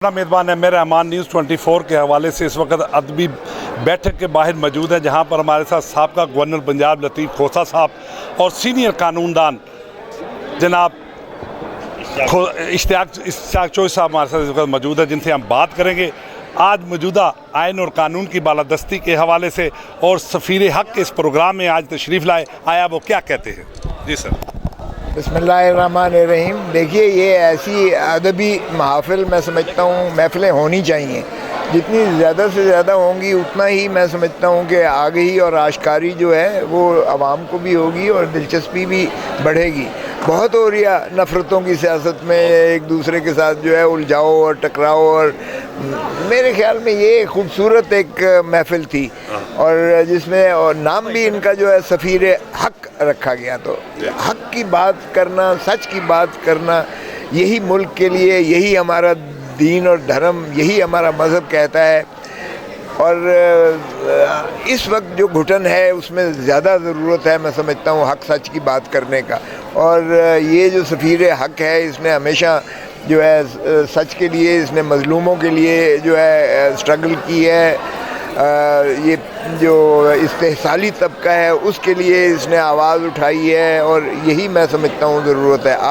मेज़बान M A Rahman news 24 के हवाले से इस वक्त अदबी बैठक के बाहर मौजूद है, जहां पर हमारे साथ साबका गवर्नर पंजाब लतीफ़ खोसा साहब और सीनियर कानूनदान जनाब इश्तियाक चोई साहब हमारे साथ इस वक्त मौजूद है, जिनसे हम बात करेंगे आज मौजूदा आइन और कानून की बालादस्ती के हवाले से और सफ़ीर हक़ इस प्रोग्राम में आज तशरीफ़ लाए, आया वो क्या कहते हैं। जी सर। बिस्मिल्लाहिर्रहमानिर्रहीम। देखिए, ये ऐसी अदबी महफ़िल मैं समझता हूँ महफ़िलें होनी चाहिए, जितनी ज़्यादा से ज़्यादा होंगी उतना ही मैं समझता हूँ कि आगाही और आश्कारी जो है वो आवाम को भी होगी और दिलचस्पी भी बढ़ेगी। बहुत हो रही है नफ़रतों की सियासत में, एक दूसरे के साथ जो है उलझाओ और टकराओ, और मेरे ख़्याल में ये खूबसूरत एक महफ़िल थी और जिसमें और नाम भी इनका जो है सफ़ीर हक़ रखा गया। तो हक़ की बात करना, सच की बात करना, यही मुल्क के लिए, यही हमारा दीन और धर्म, यही हमारा मज़हब कहता है। और इस वक्त जो घुटन है उसमें ज़्यादा ज़रूरत है, मैं समझता हूँ, हक़ सच की बात करने का। और ये जो सफ़ीर हक़ है, इसने हमेशा जो है सच के लिए, इसने मज़लूमों के लिए जो है स्ट्रगल की है। ये जो इस्तेहसाली तबका है उसके लिए इसने आवाज़ उठाई है, और यही मैं समझता हूँ ज़रूरत है।